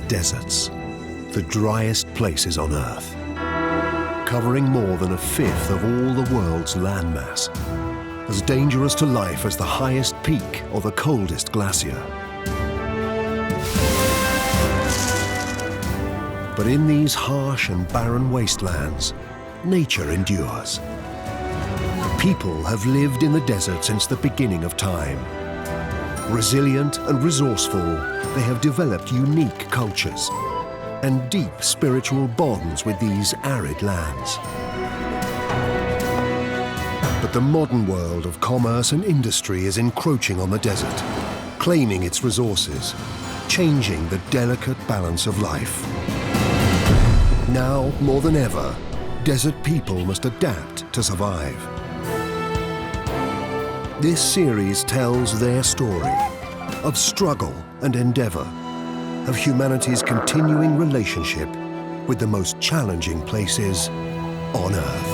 deserts, the driest places on Earth, covering more than a fifth of all the world's landmass, as dangerous to life as the highest peak or the coldest glacier. But in these harsh and barren wastelands, nature endures. People have lived in the desert since the beginning of time. Resilient and resourceful, they have developed unique cultures and deep spiritual bonds with these arid lands. But the modern world of commerce and industry is encroaching on the desert, claiming its resources, changing the delicate balance of life. Now, more than ever, desert people must adapt to survive. This series tells their story of struggle and endeavor, of humanity's continuing relationship with the most challenging places on Earth.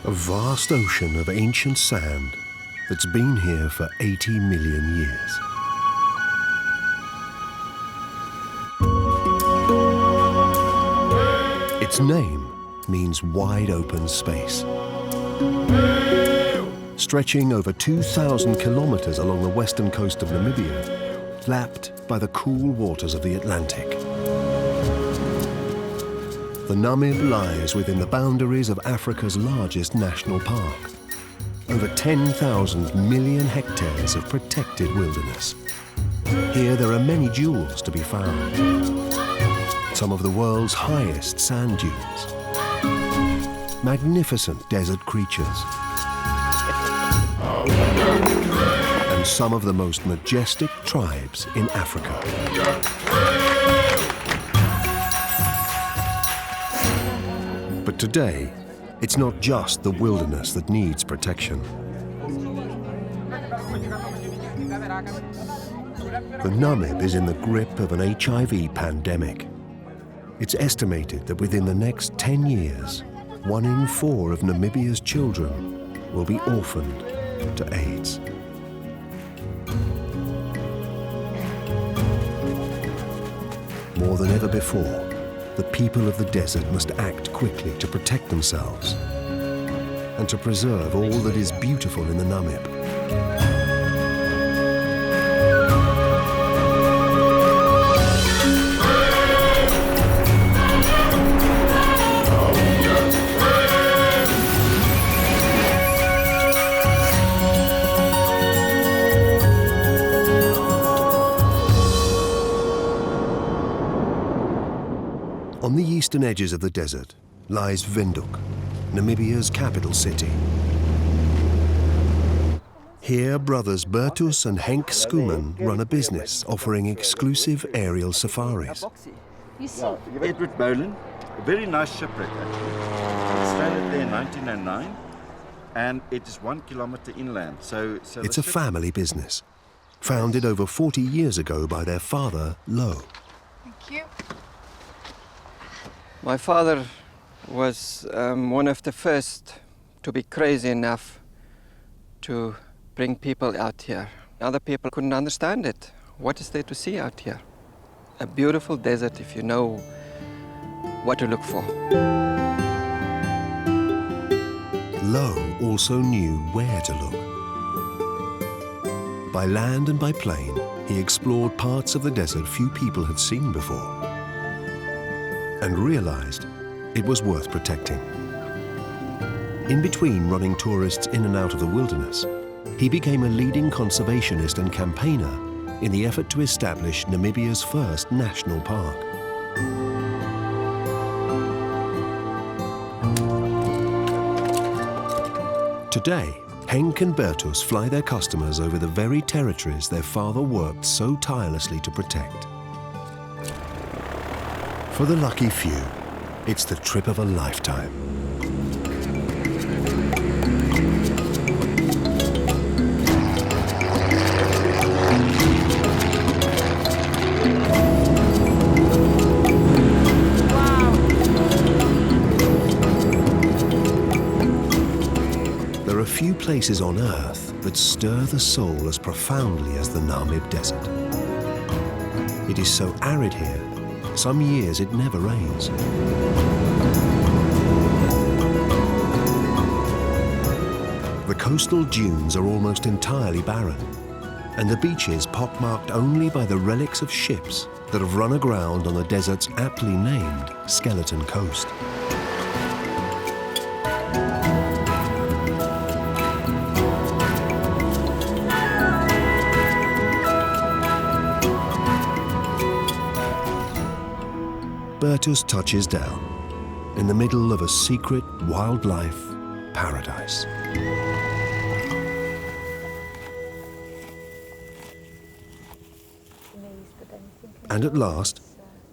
A vast ocean of ancient sand that's been here for 80 million years. Its name means wide open space. Stretching over 2,000 kilometers along the western coast of Namibia, lapped by the cool waters of the Atlantic. The Namib lies within the boundaries of Africa's largest national park. Over 10,000 million hectares of protected wilderness. Here there are many jewels to be found. Some of the world's highest sand dunes. Magnificent desert creatures. And some of the most majestic tribes in Africa. But today, it's not just the wilderness that needs protection. The Namib is in the grip of an HIV pandemic. It's estimated that within the next 10 years, 1 in 4 of Namibia's children will be orphaned to AIDS. More than ever before, the people of the desert must act quickly to protect themselves and to preserve all that is beautiful in the Namib. On the eastern edges of the desert lies Windhoek, Namibia's capital city. Here, brothers Bertus and Henk Schumann run a business offering exclusive aerial safaris. You see? Edward Boland, a very nice shipwreck actually. It stranded there in 1909, and it is 1 kilometer inland. So it's a family business, founded over 40 years ago by their father, Lo. Thank you. My father was one of the first to be crazy enough to bring people out here. Other people couldn't understand it. What is there to see out here? A beautiful desert if you know what to look for. Lo also knew where to look. By land and by plane, he explored parts of the desert few people had seen before, and realized it was worth protecting. In between running tourists in and out of the wilderness, he became a leading conservationist and campaigner in the effort to establish Namibia's first national park. Today, Henk and Bertus fly their customers over the very territories their father worked so tirelessly to protect. For the lucky few, it's the trip of a lifetime. places on Earth that stir the soul as profoundly as the Namib Desert. It is so arid here, some years it never rains. The coastal dunes are almost entirely barren, and the beaches pockmarked only by the relics of ships that have run aground on the desert's aptly named Skeleton Coast. Bertus touches down in the middle of a secret wildlife paradise. And at last,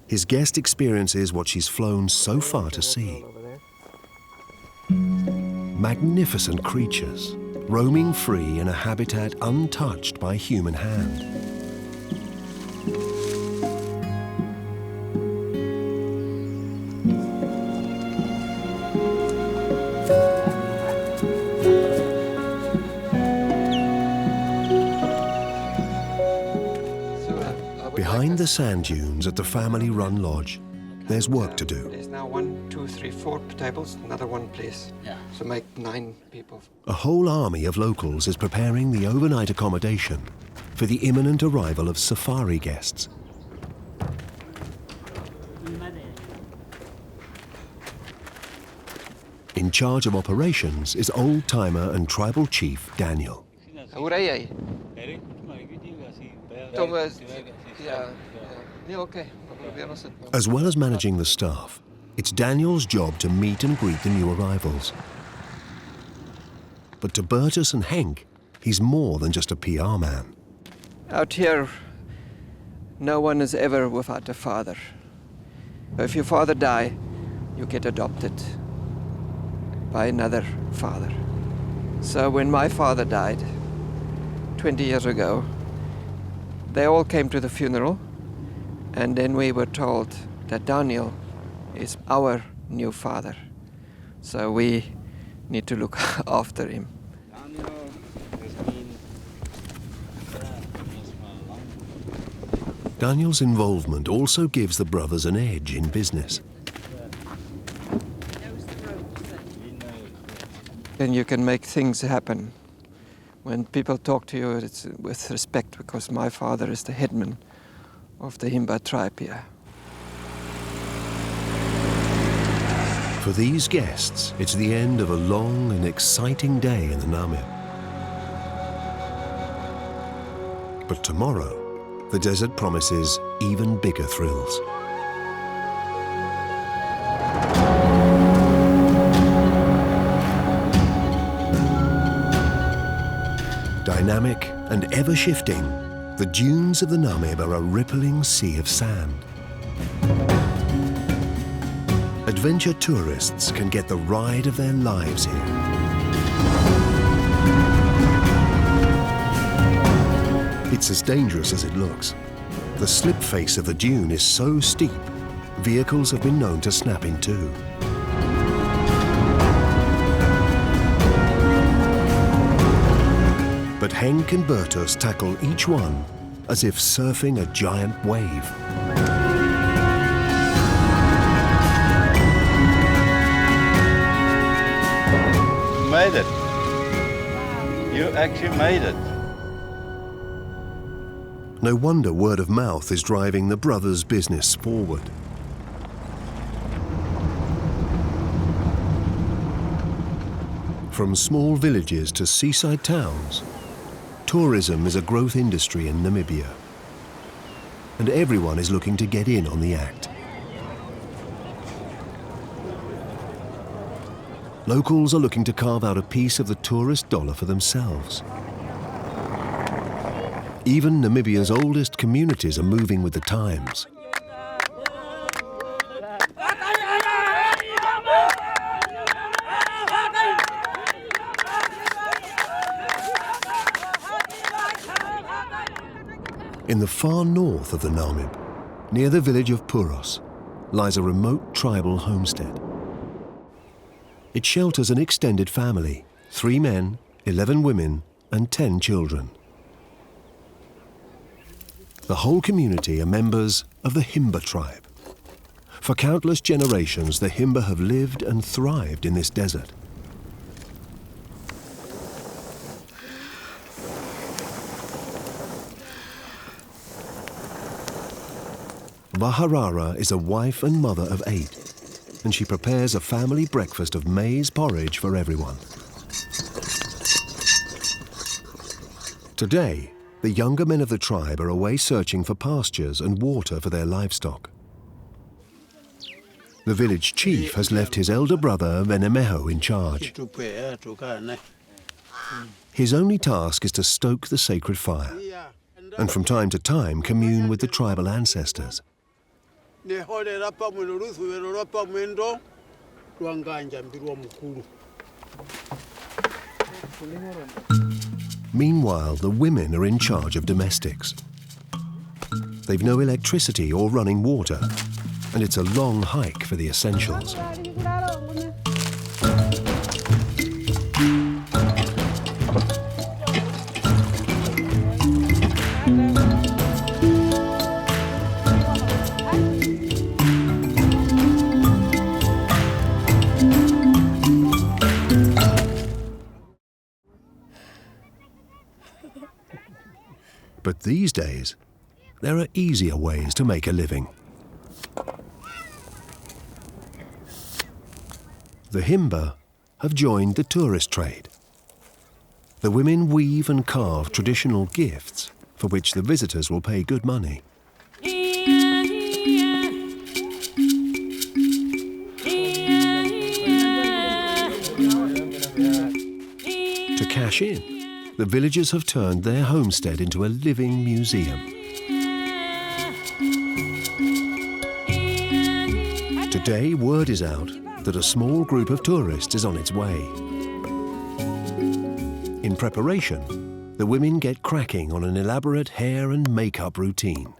his guest experiences what she's flown so far to see. Magnificent creatures, roaming free in a habitat untouched by human hand. Behind the sand dunes at the family-run lodge, there's work to do. There's now 1, 2, 3, 4 tables, another one place. Yeah. So make 9 people. A whole army of locals is preparing the overnight accommodation for the imminent arrival of safari guests. In charge of operations is old-timer and tribal chief Daniel. As well as managing the staff, it's Daniel's job to meet and greet the new arrivals. But to Bertus and Henk, he's more than just a PR man. Out here, no one is ever without a father. If your father dies, you get adopted by another father. So when my father died 20 years ago, they all came to the funeral, and then we were told that Daniel is our new father. So we need to look after him. Daniel's involvement also gives the brothers an edge in business. And you can make things happen. When people talk to you, it's with respect, because my father is the headman of the Himba tribe here. For these guests, it's the end of a long and exciting day in the Namib. But tomorrow, the desert promises even bigger thrills. Dynamic and ever-shifting, the dunes of the Namib are a rippling sea of sand. Adventure tourists can get the ride of their lives here. It's as dangerous as it looks. The slip face of the dune is so steep, vehicles have been known to snap in two. But Henk and Bertus tackle each one as if surfing a giant wave. You made it. You actually made it. No wonder word of mouth is driving the brothers' business forward. From small villages to seaside towns, tourism is a growth industry in Namibia, and everyone is looking to get in on the act. Locals are looking to carve out a piece of the tourist dollar for themselves. Even Namibia's oldest communities are moving with the times. In the far north of the Namib, near the village of Puros, lies a remote tribal homestead. It shelters an extended family, 3 men, 11 women and 10 children. The whole community are members of the Himba tribe. For countless generations, the Himba have lived and thrived in this desert. Vaharara is a wife and mother of 8, and she prepares a family breakfast of maize porridge for everyone. Today, the younger men of the tribe are away searching for pastures and water for their livestock. The village chief has left his elder brother Venemeho in charge. His only task is to stoke the sacred fire, and from time to time commune with the tribal ancestors. Meanwhile, the women are in charge of domestics. They've no electricity or running water, and it's a long hike for the essentials. But these days, there are easier ways to make a living. The Himba have joined the tourist trade. The women weave and carve traditional gifts for which the visitors will pay good money. To cash in, the villagers have turned their homestead into a living museum. Today, word is out that a small group of tourists is on its way. In preparation, the women get cracking on an elaborate hair and makeup routine.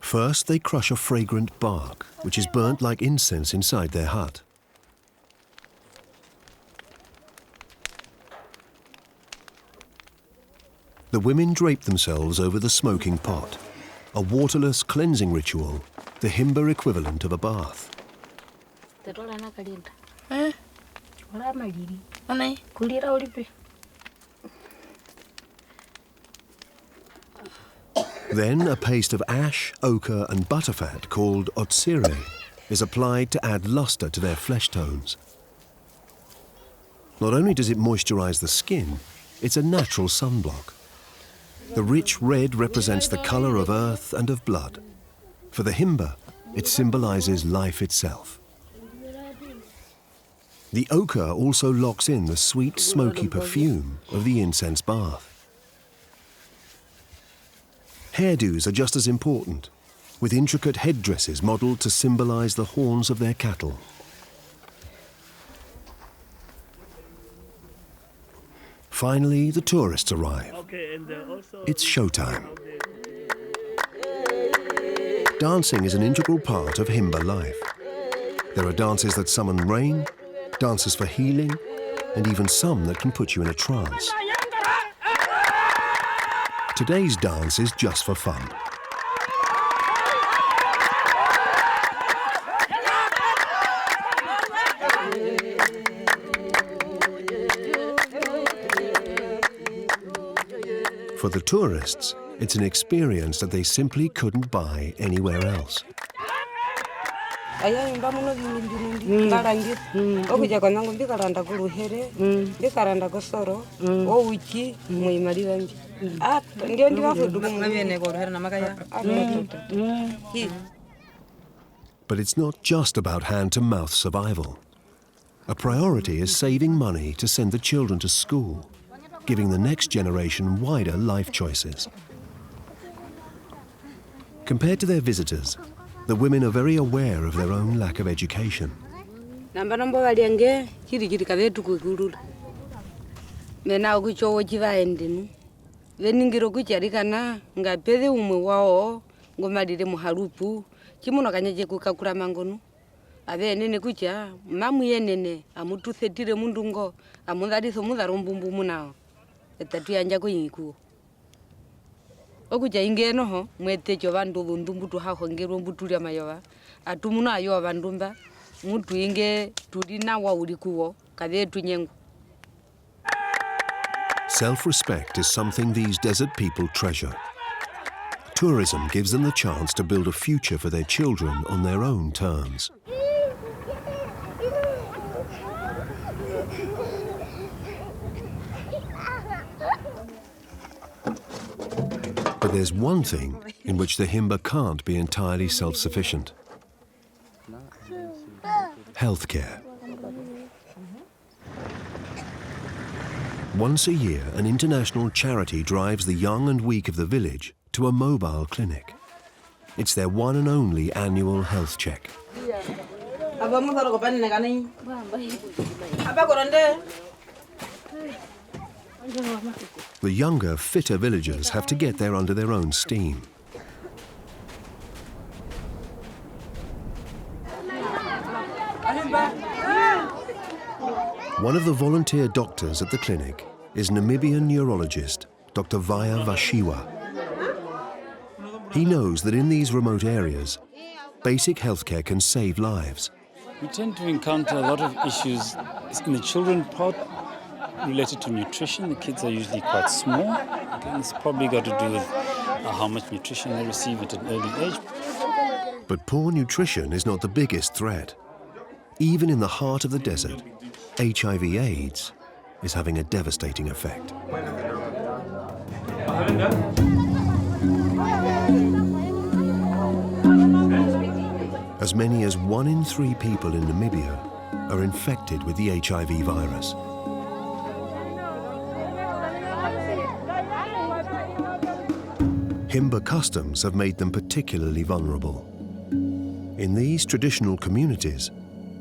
First, they crush a fragrant bark, which is burnt like incense inside their hut. The women drape themselves over the smoking pot, a waterless cleansing ritual, the Himba equivalent of a bath. Then a paste of ash, ochre and butterfat called ochre is applied to add luster to their flesh tones. Not only does it moisturize the skin, it's a natural sunblock. The rich red represents the color of earth and of blood. For the Himba, it symbolizes life itself. The ochre also locks in the sweet, smoky perfume of the incense bath. Hairdos are just as important, with intricate headdresses modeled to symbolize the horns of their cattle. Finally, the tourists arrive. It's showtime. Dancing is an integral part of Himba life. There are dances that summon rain, dances for healing, and even some that can put you in a trance. Today's dance is just for fun. For the tourists, it's an experience that they simply couldn't buy anywhere else. But it's not just about hand-to-mouth survival. A priority is saving money to send the children to school, giving the next generation wider life choices. Compared to their visitors, the women are very aware of their own lack of education. ave nene kuja mamu yenene amutu thetire mundu ngo amundari somuda rombumbu munao etatu yanja kuyiku okuja ingeno ho mwete jo bandu ndumbutu ha hongerwa mbuturia mayoba atumuna ayo bandumba mutu inge turina wa ulikuwo kave tunyengu. Self-respect is something these desert people treasure. Tourism gives them the chance to build a future for their children on their own terms. But there's one thing in which the Himba can't be entirely self-sufficient. Healthcare. Once a year, an international charity drives the young and weak of the village to a mobile clinic. It's their one and only annual health check. The younger, fitter villagers have to get there under their own steam. One of the volunteer doctors at the clinic is Namibian neurologist Dr. Vaya Vashiwa. He knows that in these remote areas, basic healthcare can save lives. We tend to encounter a lot of issues in the children part related to nutrition. The kids are usually quite small. Again, it's probably got to do with how much nutrition they receive at an early age. But poor nutrition is not the biggest threat. Even in the heart of the desert, HIV/AIDS is having a devastating effect. As many as 1 in 3 people in Namibia are infected with the HIV virus. Himba customs have made them particularly vulnerable. In these traditional communities,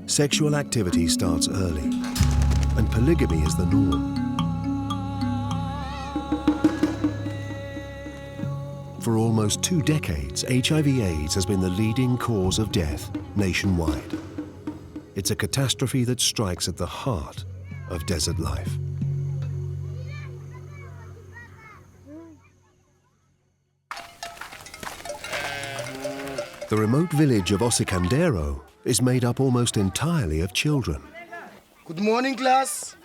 sexual activity starts early, and polygamy is the norm. For almost 2 decades, HIV/AIDS has been the leading cause of death nationwide. It's a catastrophe that strikes at the heart of desert life. The remote village of Osikandero is made up almost entirely of children. Good morning, class.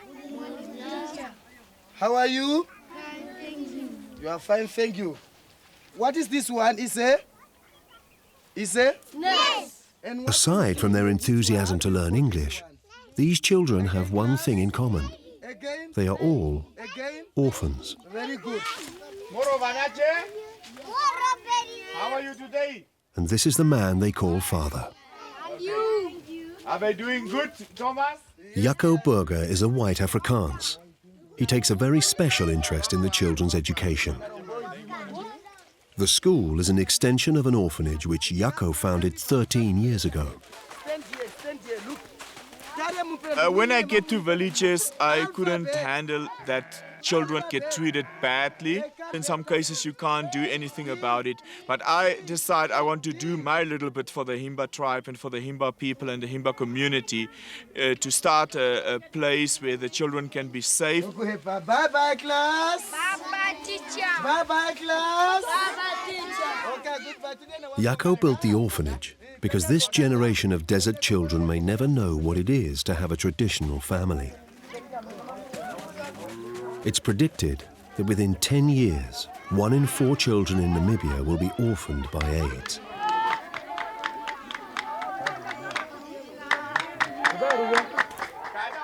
How are you? You are fine, thank you. What is this one? Is it? Yes. Aside from their enthusiasm to learn English, these children have one thing in common. Again? They are all Again? orphans. Very good. How are you today? And this is the man they call father. Are they doing good, Thomas? Yako Berger is a white Afrikaans. He takes a very special interest in the children's education. The school is an extension of an orphanage which Yako founded 13 years ago. When I get to villages, I couldn't handle that children get treated badly. In some cases, you can't do anything about it. But I decide I want to do my little bit for the Himba tribe and for the Himba people and the Himba community to start a place where the children can be safe. Bye-bye, class. Bye-bye, teacher. Bye-bye, class. Bye-bye, teacher. Okay, goodbye. Yako built the orphanage because this generation of desert children may never know what it is to have a traditional family. It's predicted that within 10 years, 1 in 4 children in Namibia will be orphaned by AIDS.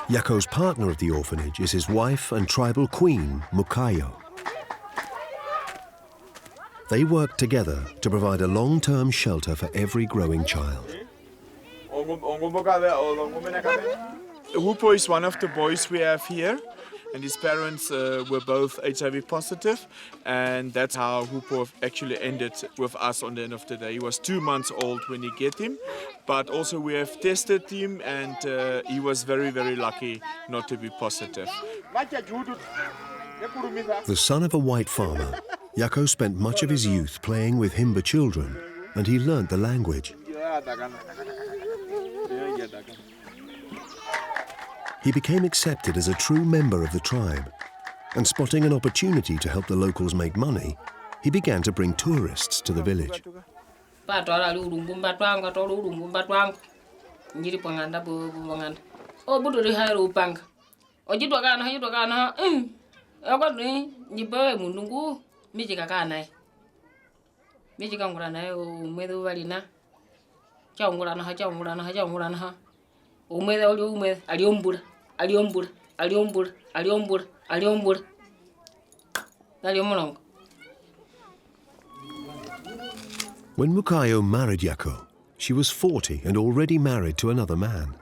Yako's partner at the orphanage is his wife and tribal queen, Mukayo. They work together to provide a long-term shelter for every growing child. Hupo is one of the boys we have here, and his parents were both HIV positive, and that's how Hupo actually ended with us on the end of the day. He was 2 months old when we get him, but also we have tested him, and he was very, very lucky not to be positive. The son of a white farmer, Yako spent much of his youth playing with Himba children, and he learnt the language. He became accepted as a true member of the tribe, and spotting an opportunity to help the locals make money, he began to bring tourists to the village. When Mukayo married Yako, she was 40 and already married to another man.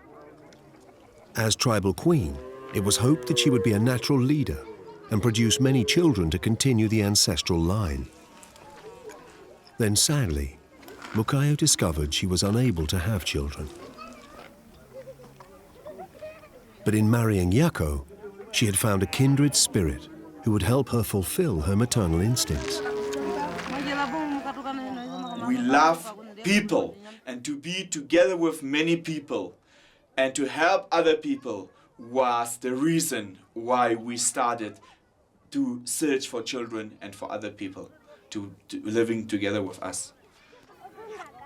As tribal queen, it was hoped that she would be a natural leader and produce many children to continue the ancestral line. Then sadly, Mukayo discovered she was unable to have children. But in marrying Yako, she had found a kindred spirit who would help her fulfill her maternal instincts. We love people, and to be together with many people and to help other people was the reason why we started to search for children and for other people to living together with us.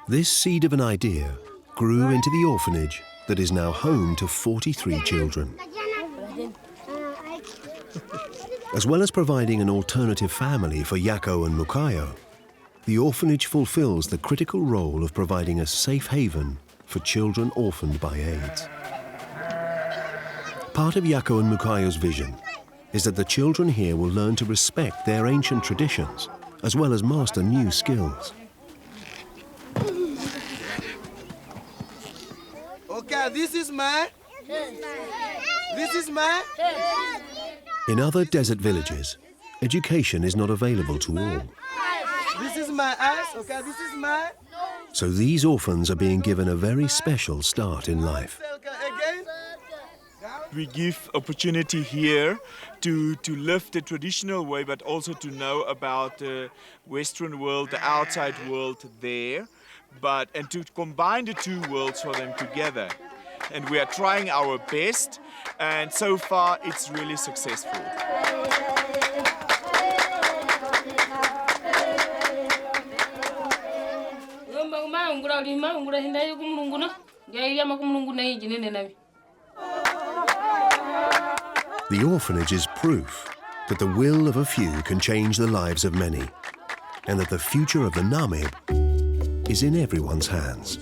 This seed of an idea grew into the orphanage that is now home to 43 children. As well as providing an alternative family for Yako and Mukayo, the orphanage fulfills the critical role of providing a safe haven for children orphaned by AIDS. Part of Yako and Mukayo's vision is that the children here will learn to respect their ancient traditions as well as master new skills. Okay, this is my. This is my. In other desert villages, education is not available to all. This is my eyes. Okay, this is my. So these orphans are being given a very special start in life. Again. We give opportunity here to live the traditional way, but also to know about the Western world, the outside world there, and to combine the two worlds for them together. And we are trying our best, and so far it's really successful. The orphanage is proof that the will of a few can change the lives of many, and that the future of the Namib is in everyone's hands.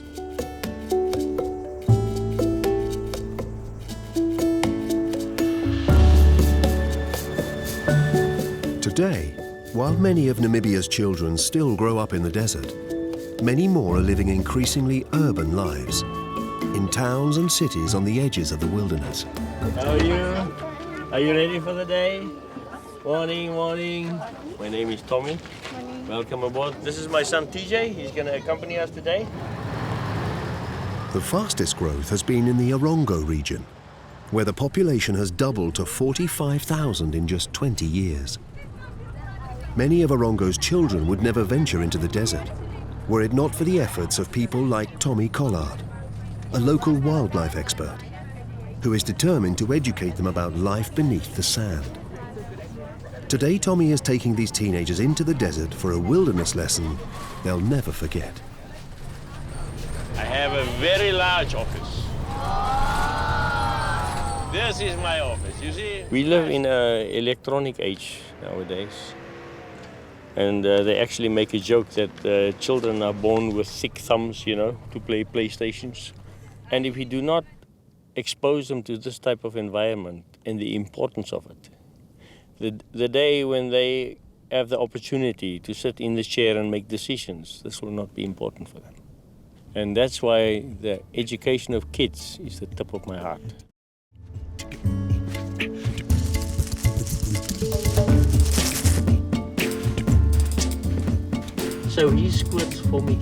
Today, while many of Namibia's children still grow up in the desert, many more are living increasingly urban lives, in towns and cities on the edges of the wilderness. How are you? Are you ready for the day? Morning, morning. My name is Tommy. Morning. Welcome aboard. This is my son TJ. He's going to accompany us today. The fastest growth has been in the Orongo region, where the population has doubled to 45,000 in just 20 years. Many of Orongo's children would never venture into the desert, were it not for the efforts of people like Tommy Collard, a local wildlife expert, who is determined to educate them about life beneath the sand. Today, Tommy is taking these teenagers into the desert for a wilderness lesson they'll never forget. I have a very large office. This is my office, you see? We live in an electronic age nowadays. And they actually make a joke that children are born with thick thumbs, you know, to play PlayStations. And if we do not expose them to this type of environment and the importance of it, the day when they have the opportunity to sit in the chair and make decisions, this will not be important for them. And that's why the education of kids is the tip of my heart. So he squirts for me.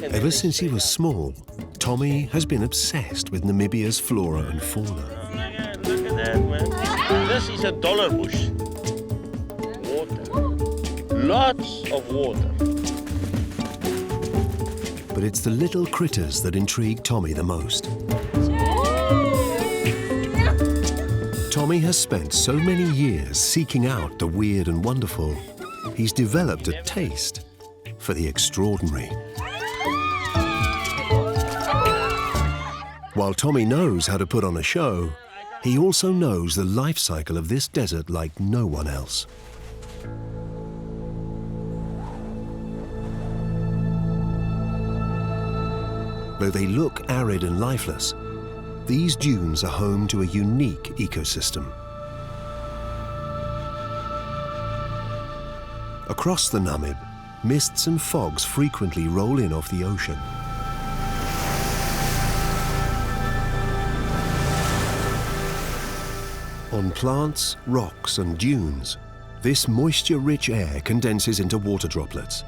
Ever since he was small, Tommy has been obsessed with Namibia's flora and fauna. Look at that, man. This is a dollar bush. Water. Lots of water. But it's the little critters that intrigue Tommy the most. Tommy has spent so many years seeking out the weird and wonderful, he's developed a taste for the extraordinary. While Tommy knows how to put on a show, he also knows the life cycle of this desert like no one else. Though they look arid and lifeless, these dunes are home to a unique ecosystem. Across the Namib, mists and fogs frequently roll in off the ocean. On plants, rocks and dunes, this moisture-rich air condenses into water droplets.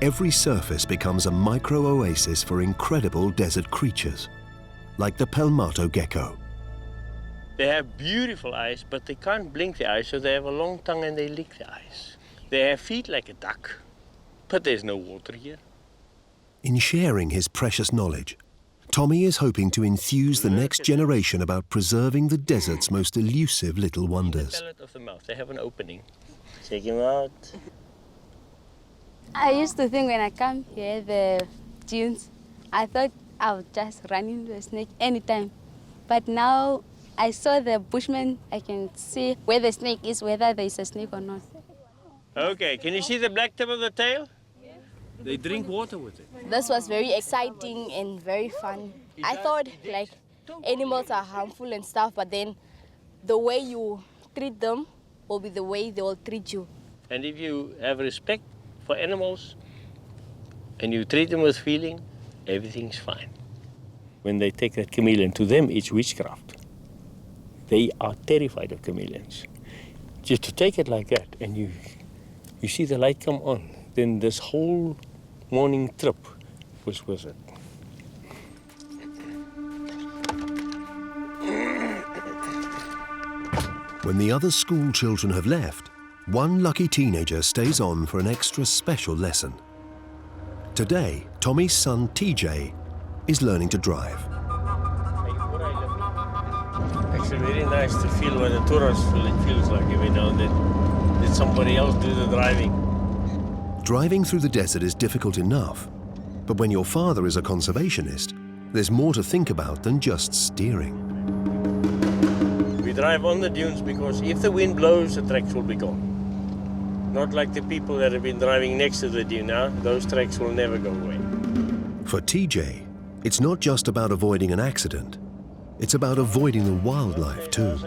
Every surface becomes a micro-oasis for incredible desert creatures, like the Pelmato gecko. They have beautiful eyes, but they can't blink the eyes, so they have a long tongue and they lick the eyes. They have feet like a duck, but there's no water here. In sharing his precious knowledge, Tommy is hoping to enthuse the next generation about preserving the desert's most elusive little wonders. The palate of the mouth, they have an opening. Check him out. I used to think when I come here, the dunes, I thought I would just run into a snake anytime. But now I saw the bushmen, I can see where the snake is, whether there's a snake or not. Okay, can you see the black tip of the tail? They drink water with it. This was very exciting and very fun. I thought like animals are harmful and stuff, but then the way you treat them will be the way they will treat you. And if you have respect for animals and you treat them with feeling, everything's fine. When they take that chameleon, to them it's witchcraft. They are terrified of chameleons. Just to take it like that and you see the light come on, then this whole morning trip was worth it. When the other school children have left, one lucky teenager stays on for an extra special lesson. Today, Tommy's son TJ is learning to drive. Actually, very nice to feel what a tourist feels like every now and then. Did somebody else do the driving? Driving through the desert is difficult enough, but when your father is a conservationist, there's more to think about than just steering. We drive on the dunes because if the wind blows, the tracks will be gone. Not like the people that have been driving next to the dune now, those tracks will never go away. For TJ, it's not just about avoiding an accident, it's about avoiding the wildlife too.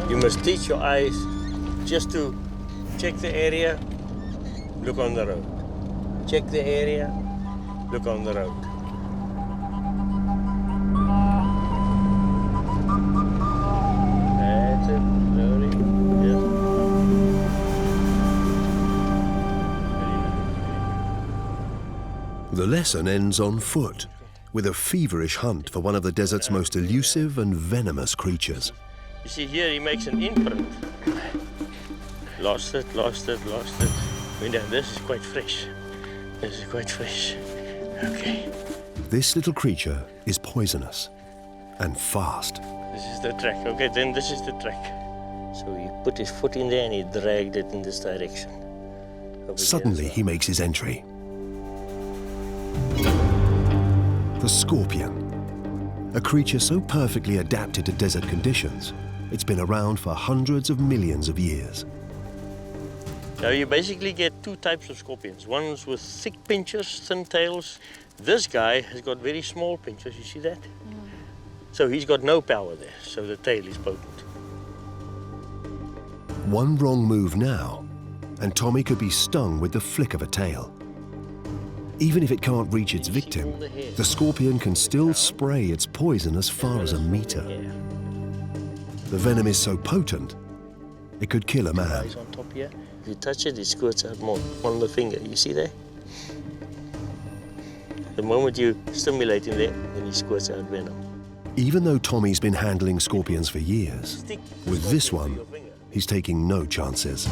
You must teach your eyes just to check the area, look on the road. Check the area, look on the road. That's it, slowly. Yes. The lesson ends on foot, with a feverish hunt for one of the desert's most elusive and venomous creatures. You see here, he makes an imprint. Lost it, lost it, lost it. This is quite fresh. This is quite fresh. Okay. This little creature is poisonous and fast. This is the track. Okay, then this is the track. So he put his foot in there and he dragged it in this direction. Suddenly, he makes his entry. The scorpion, a creature so perfectly adapted to desert conditions, it's been around for hundreds of millions of years. Now you basically get two types of scorpions. Ones with thick pinchers, thin tails. This guy has got very small pinchers, you see that? So he's got no power there, so the tail is potent. One wrong move now, and Tommy could be stung with the flick of a tail. Even if it can't reach its victim, the scorpion can still spray its poison as far as a meter. The venom is so potent, it could kill a man. On top here. If you touch it, it squirts out more on the finger. You see there? The moment you stimulate him there, then he squirts out venom. Even though Tommy's been handling scorpions for years, with this one, he's taking no chances.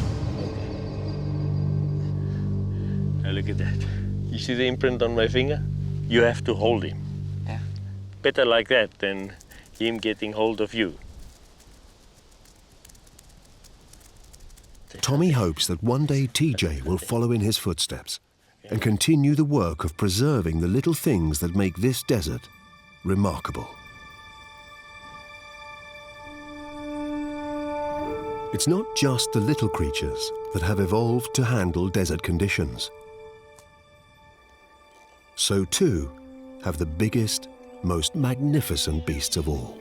Now look at that. You see the imprint on my finger? You have to hold him. Yeah. Better like that than him getting hold of you. Tommy hopes that one day TJ will follow in his footsteps and continue the work of preserving the little things that make this desert remarkable. It's not just the little creatures that have evolved to handle desert conditions. So too have the biggest, most magnificent beasts of all.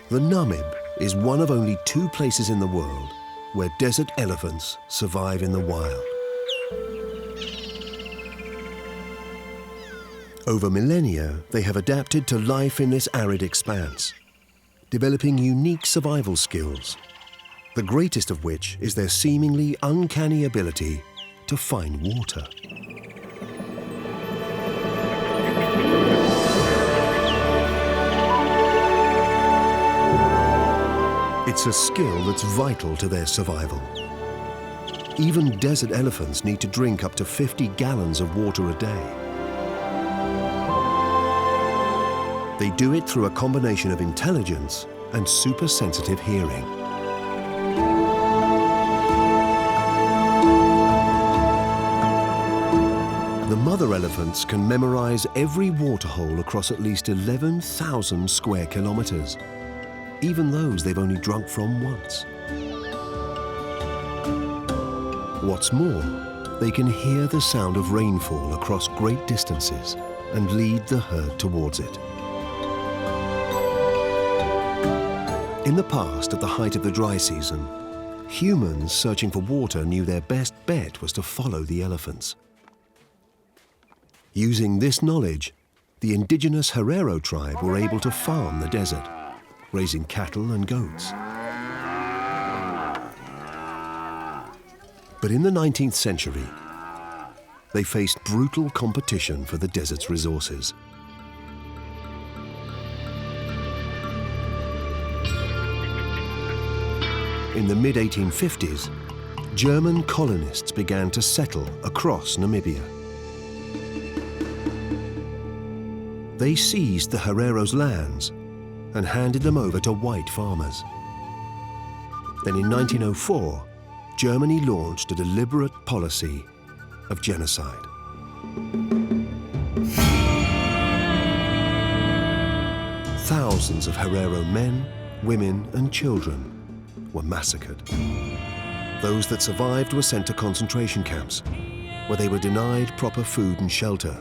The Namib is one of only 2 places in the world where desert elephants survive in the wild. Over millennia, they have adapted to life in this arid expanse, developing unique survival skills, the greatest of which is their seemingly uncanny ability to find water. It's a skill that's vital to their survival. Even desert elephants need to drink up to 50 gallons of water a day. They do it through a combination of intelligence and super-sensitive hearing. The mother elephants can memorize every waterhole across at least 11,000 square kilometers, even those they've only drunk from once. What's more, they can hear the sound of rainfall across great distances and lead the herd towards it. In the past, at the height of the dry season, humans searching for water knew their best bet was to follow the elephants. Using this knowledge, the indigenous Herero tribe were able to farm the desert, raising cattle and goats. But in the 19th century, they faced brutal competition for the desert's resources. In the mid-1850s, German colonists began to settle across Namibia. They seized the Herero's lands and handed them over to white farmers. Then in 1904, Germany launched a deliberate policy of genocide. Thousands of Herero men, women, and children were massacred. Those that survived were sent to concentration camps, where they were denied proper food and shelter,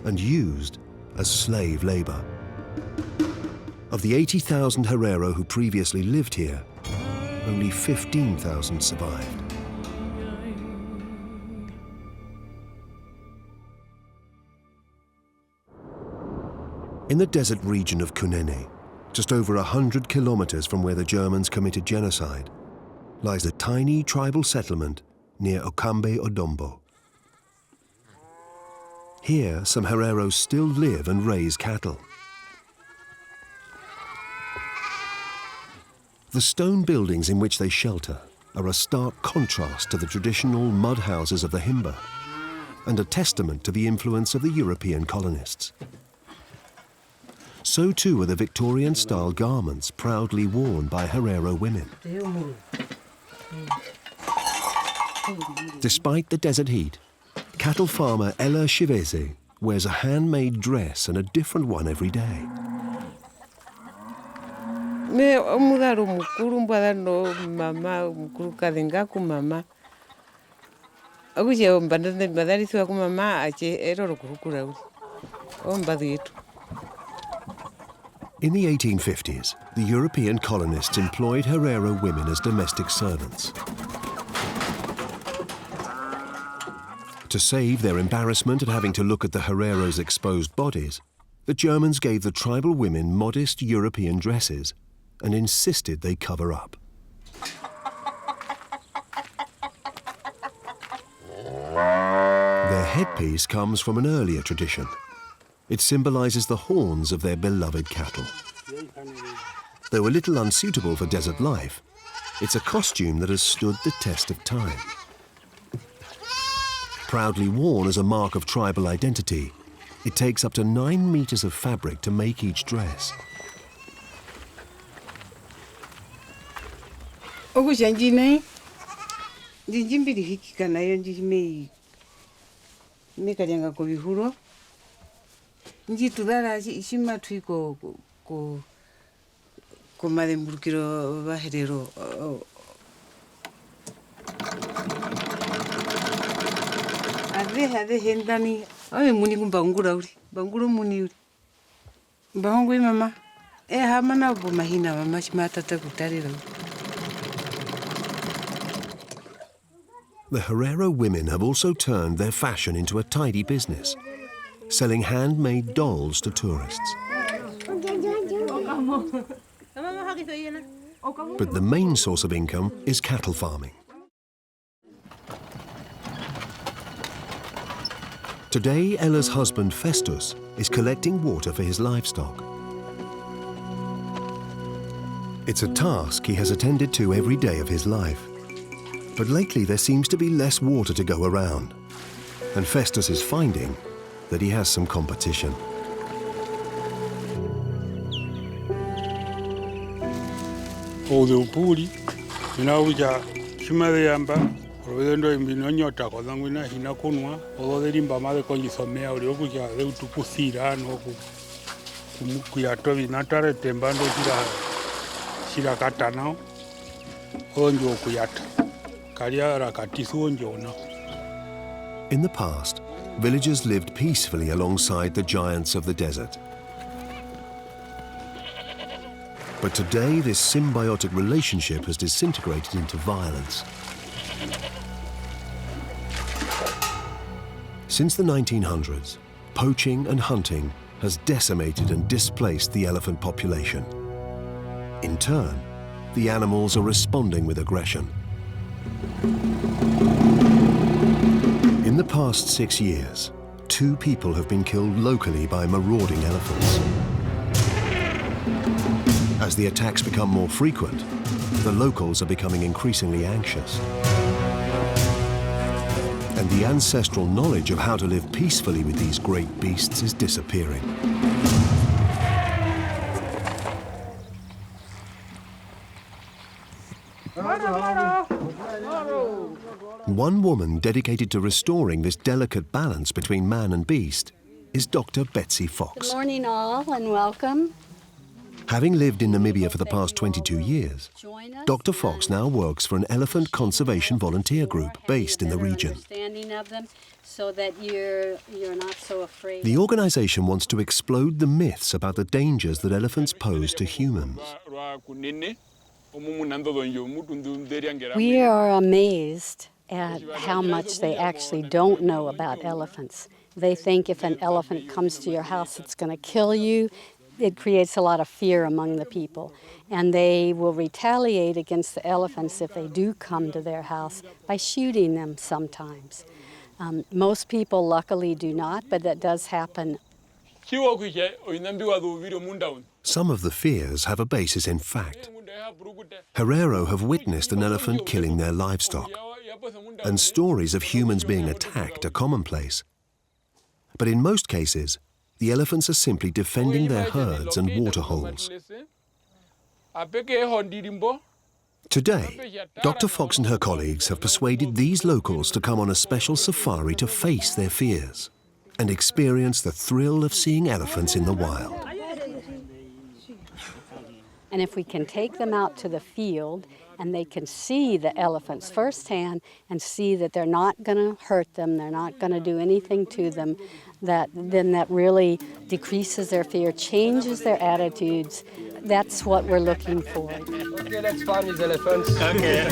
and used as slave labor. Of the 80,000 Herero who previously lived here, only 15,000 survived. In the desert region of Kunene, just over 100 kilometers from where the Germans committed genocide, lies a tiny tribal settlement near Okambe Odombo. Here, some Hereros still live and raise cattle. The stone buildings in which they shelter are a stark contrast to the traditional mud houses of the Himba, and a testament to the influence of the European colonists. So too are the Victorian-style garments proudly worn by Herero women. Despite the desert heat, cattle farmer Ella Chivese wears a handmade dress and a different one every day. Me omudaro mukuru mbada no mama mukuru kadenga ku mama. Aguje ombanda ne badari su ku mama ache ero kurukura u. Ombadu yetu. In the 1850s, the European colonists employed Herero women as domestic servants. To save their embarrassment at having to look at the Hereros' exposed bodies, the Germans gave the tribal women modest European dresses and insisted they cover up. Their headpiece comes from an earlier tradition. It symbolizes the horns of their beloved cattle. Though a little unsuitable for desert life, It's a costume that has stood the test of time. Proudly worn as a mark of tribal identity, it takes up to 9 meters of fabric to make each dress. The Herero women have also turned their fashion into a tidy business, selling handmade dolls to tourists. But the main source of income is cattle farming. Today, Ella's husband Festus is collecting water for his livestock. It's a task he has attended to every day of his life. But lately there seems to be less water to go around, and Festus is finding that he has some competition. Provedendo imbinonyota kwa zangu ina hina kunwa oloderimba made konjisomea uliokuja leo tukuthira no kuyato vinatare tembando shira katana onjo kuyata karia rakatisu onjo no. In the past, villagers lived peacefully alongside the giants of the desert. But today, this symbiotic relationship has disintegrated into violence. Since the 1900s, poaching and hunting has decimated and displaced the elephant population. In turn, the animals are responding with aggression. In the past 6 years, 2 people have been killed locally by marauding elephants. As the attacks become more frequent, the locals are becoming increasingly anxious. And the ancestral knowledge of how to live peacefully with these great beasts is disappearing. One woman dedicated to restoring this delicate balance between man and beast is Dr. Betsy Fox. Good morning all and welcome. Having lived in Namibia for the past 22 years, Dr. Fox now works for an elephant conservation volunteer group based in the region. So that you're not so afraid. The organization wants to explode the myths about the dangers that elephants pose to humans. We are amazed at how much they actually don't know about elephants. They think if an elephant comes to your house, it's going to kill you. It creates a lot of fear among the people. And they will retaliate against the elephants if they do come to their house by shooting them sometimes. Most people luckily do not, but that does happen. Some of the fears have a basis in fact. Herero have witnessed an elephant killing their livestock, and stories of humans being attacked are commonplace. But in most cases, the elephants are simply defending their herds and waterholes. Today, Dr. Fox and her colleagues have persuaded these locals to come on a special safari to face their fears and experience the thrill of seeing elephants in the wild. And if we can take them out to the field and they can see the elephants firsthand and see that they're not going to hurt them, they're not going to do anything to them, then that really decreases their fear, changes their attitudes. That's what we're looking for. Okay, let's find these elephants. Okay.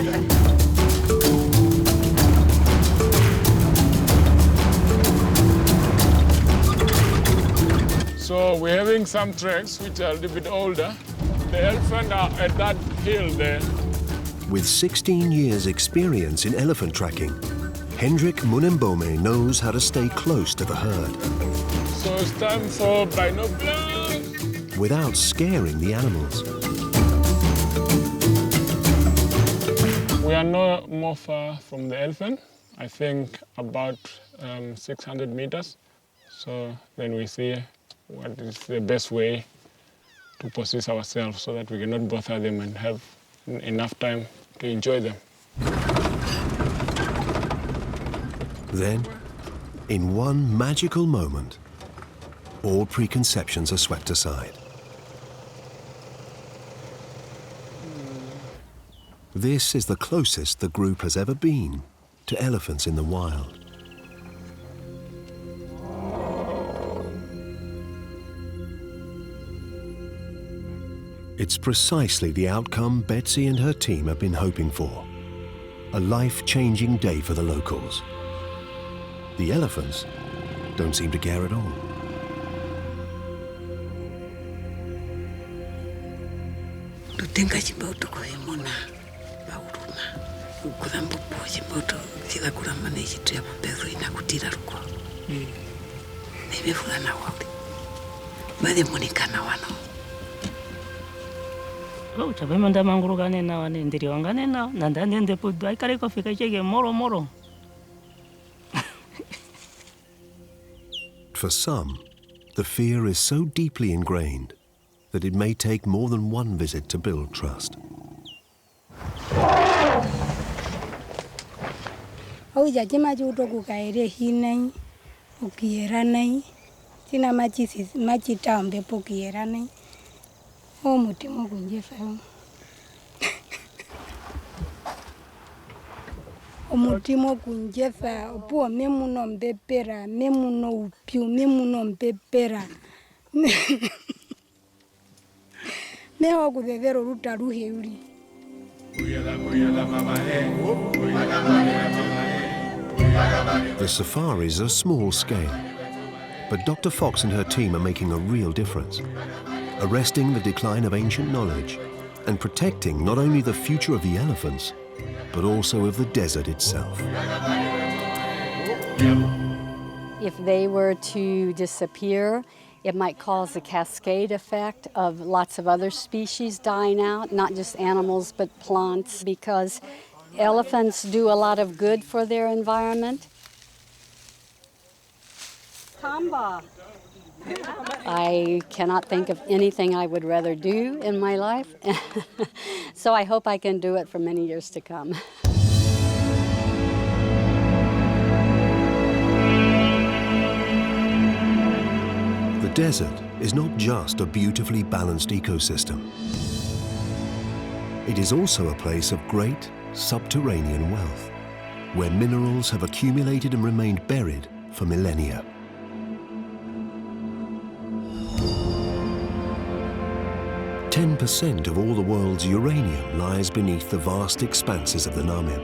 So we're having some tracks which are a little bit older. The elephants are at that hill there. With 16 years' experience in elephant tracking, Hendrik Munembome knows how to stay close to the herd. So it's time for binoculars. Without scaring the animals. We are no more far from the elephant, I think about 600 meters. So then we see what is the best way to possess ourselves so that we cannot bother them and have enough time to enjoy them. Then, in one magical moment, all preconceptions are swept aside. This is the closest the group has ever been to elephants in the wild. It's precisely the outcome Betsy and her team have been hoping for. A life-changing day for the locals. The elephants don't seem to care at all. Tutenga chimboto kwa imona bauruma. Ukudambo po chimboto chika kurama ne chitu ya pupezo inakutira ruko. Nebe fulana waudi. Bade monikana wano. Oh, chabema ndamanguru gane na wane ndiri wangane na nandande ndepudu aikare ko fika chege moro moro. For some, the fear is so deeply ingrained that it may take more than one visit to build trust. Au jajima juto kukaere hinai, ukiera nai, tina machi tambe pokiera nai. O mutimo kunjefa. Omutimo kunjefa, opo memuno mbepera, memuno upiu, memuno mbepera. Meho kuvevero ruta ruhe uri. The safaris are small scale, but Dr. Fox and her team are making a real difference, arresting the decline of ancient knowledge and protecting not only the future of the elephants, but also of the desert itself. If they were to disappear, it might cause a cascade effect of lots of other species dying out, not just animals, but plants, because elephants do a lot of good for their environment. Himba. I cannot think of anything I would rather do in my life, so I hope I can do it for many years to come. The desert is not just a beautifully balanced ecosystem. It is also a place of great subterranean wealth, where minerals have accumulated and remained buried for millennia. % of all the world's uranium lies beneath the vast expanses of the Namib.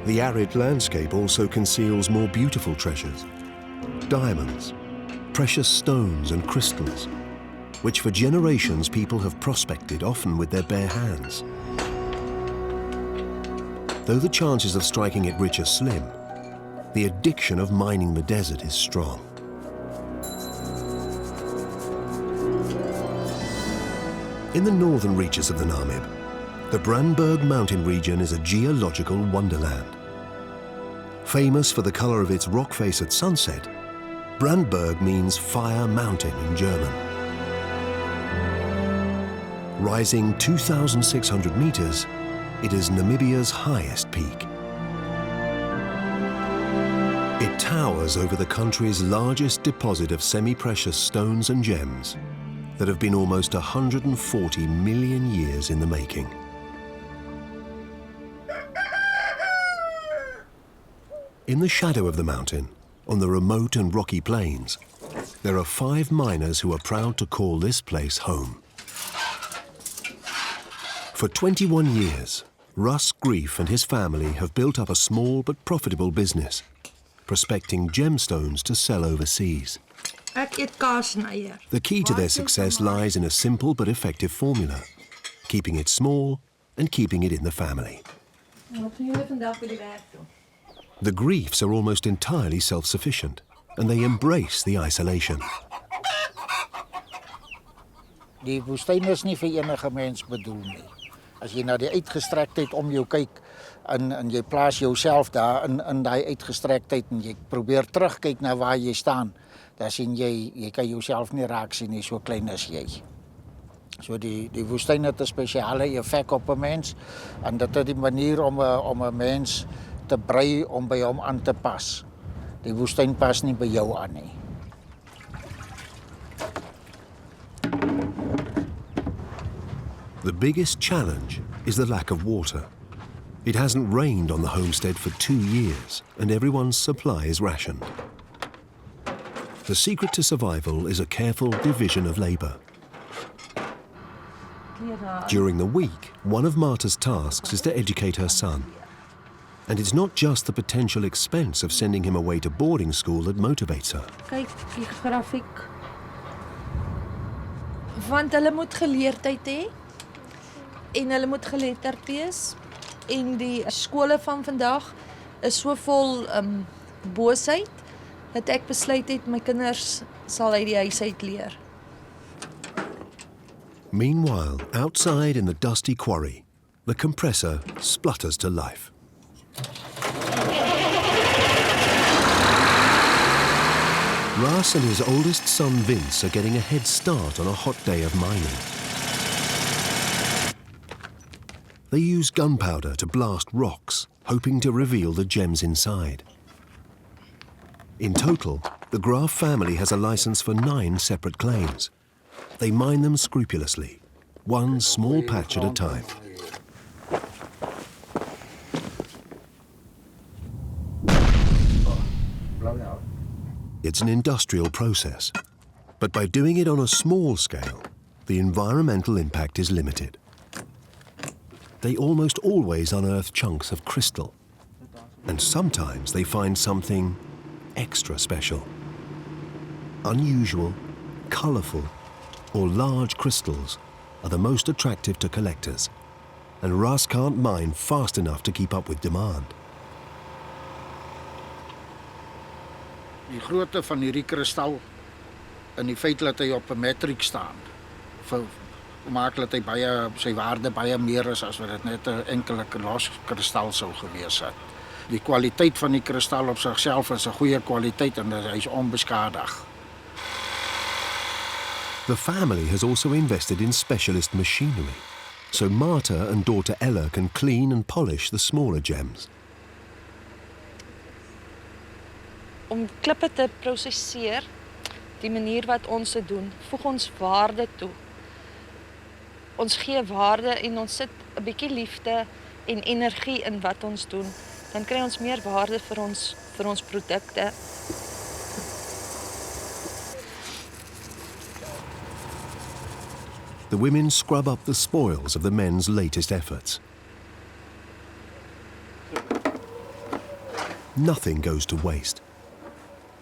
The arid landscape also conceals more beautiful treasures, diamonds, precious stones and crystals, which for generations people have prospected, often with their bare hands. Though the chances of striking it rich are slim, the addiction of mining the desert is strong. In the northern reaches of the Namib, the Brandberg mountain region is a geological wonderland. Famous for the color of its rock face at sunset, Brandberg means fire mountain in German. Rising 2,600 meters, it is Namibia's highest peak. It towers over the country's largest deposit of semi-precious stones and gems that have been almost 140 million years in the making. In the shadow of the mountain, on the remote and rocky plains, there are 5 miners who are proud to call this place home. For 21 years, Russ Grief and his family have built up a small but profitable business, prospecting gemstones to sell overseas. The key to their success lies in a simple but effective formula, keeping it small and keeping it in the family. The Griefs are almost entirely self-sufficient, and they embrace the isolation. Die woestyn is nie vir enige mens bedoel nie. As jy na die uitgestrektheid om jou kyk en jy plaas jouself daar in daai uitgestrektheid en jy probeer terugkyk na waar jy staan, dan sien jy kan jouself nie raak sien nie, so klein is jy. So die woestyn het 'n spesiale effek op 'n mens en dit is die manier om 'n mens te brei om by hom aan te pas. Die woestyn pas nie by jou aan nie. The biggest challenge is the lack of water. It hasn't rained on the homestead for 2 years, and everyone's supply is rationed. The secret to survival is a careful division of labour. During the week, one of Martha's tasks is to educate her son. And it's not just the potential expense of sending him away to boarding school that motivates her. Kyk die grafiek. Want hulle moet geleerdheid hê en hulle moet geletterd wees en die skole van vandag is so vol boosheid dat ek besluit het my kinders sal uit die huis uit leer. Meanwhile, outside in the dusty quarry, the compressor splutters to life. Ras and his oldest son Vince are getting a head start on a hot day of mining. They use gunpowder to blast rocks, hoping to reveal the gems inside. In total, the Graaf family has a license for 9 separate claims. They mine them scrupulously, one small patch at a time. It's an industrial process, but by doing it on a small scale, the environmental impact is limited. They almost always unearth chunks of crystal, and sometimes they find something extra special. Unusual, colourful, or large crystals are the most attractive to collectors, and Ras can't mine fast enough to keep up with demand. Die grootte van hierdie kristal en die feit dat hy op 'n matriek staan, maak dat hy sy waarde baie meer is as wat dit net 'n enkele los kristal sou gewees het. Die kwaliteit van die kristal op sigself is 'n goeie kwaliteit en hy is onbeskadig. The family has also invested in specialist machinery, so Martha and daughter Ella can clean and polish the smaller gems. Om klippe te prosesseer, die manier wat ons dit doen, voeg ons waarde toe. Ons gee waarde en ons sit 'n bietjie liefde en energie in wat ons doen, dan kry ons meer waarde vir ons produkte. The women scrub up the spoils of the men's latest efforts. Nothing goes to waste.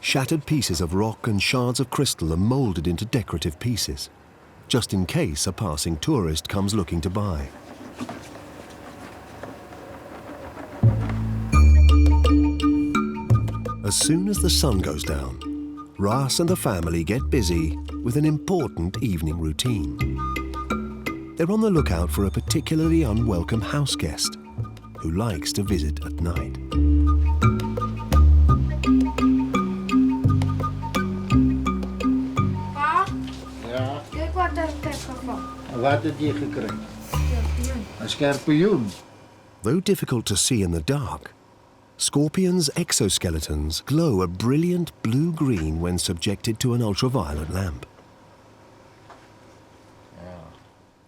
Shattered pieces of rock and shards of crystal are moulded into decorative pieces, just in case a passing tourist comes looking to buy. As soon as the sun goes down, Ras and the family get busy with an important evening routine. They're on the lookout for a particularly unwelcome house guest who likes to visit at night. Wat het jy gekry? 'n Skorpioen. Though difficult to see in the dark, scorpions' exoskeletons glow a brilliant blue-green when subjected to an ultraviolet lamp.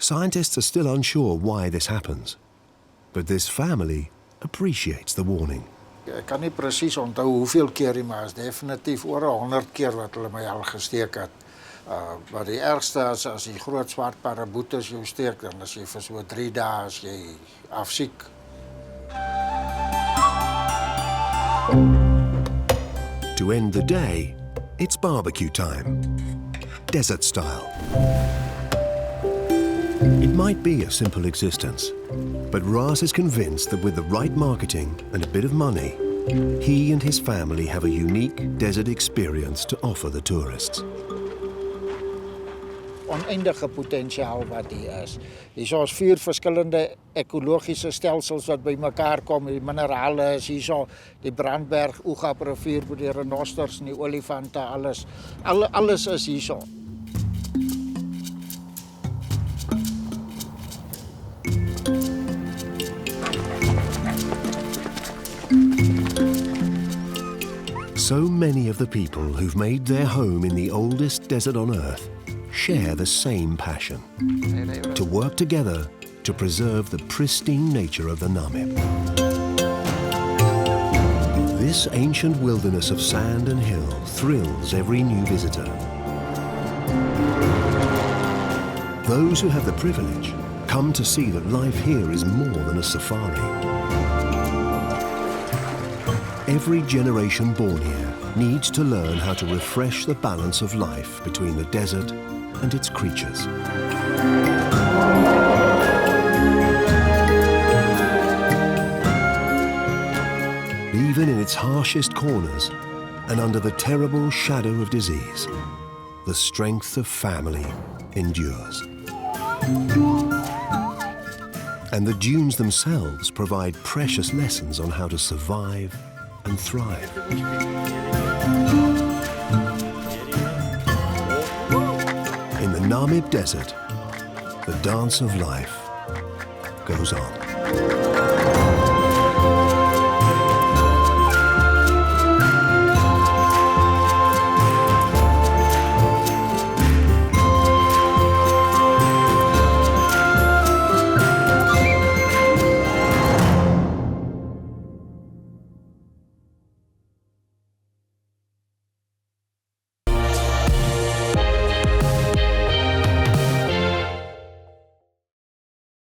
Scientists are still unsure why this happens, but this family appreciates the warning. Ek kan nie presies onthou hoeveel keer nie, maar is definitief oor 100 keer wat hulle my al gesteek het. Maar die ergste as die groot swart paraboetes jou steek, dan as jy vir so 3 dae as jy afsiek. To end the day, it's barbecue time, desert style. It might be a simple existence, but Ras is convinced that with the right marketing and a bit of money, he and his family have a unique desert experience to offer the tourists. oneindige potensiaal wat hier is. Hier is 4 verskillende ekologiese stelsels wat bymekaar kom. Die minerale is hier, die Brandberg, rivier met die renosters en die olifante, alles is hier. So many of the people who've made their home in the oldest desert on Earth share the same passion, to work together to preserve the pristine nature of the Namib. This ancient wilderness of sand and hill thrills every new visitor. Those who have the privilege come to see that life here is more than a safari. Every generation born here needs to learn how to refresh the balance of life between the desert and its creatures. Even in its harshest corners and under the terrible shadow of disease, the strength of family endures. And the dunes themselves provide precious lessons on how to survive and thrive. In the Namib Desert, the dance of life goes on.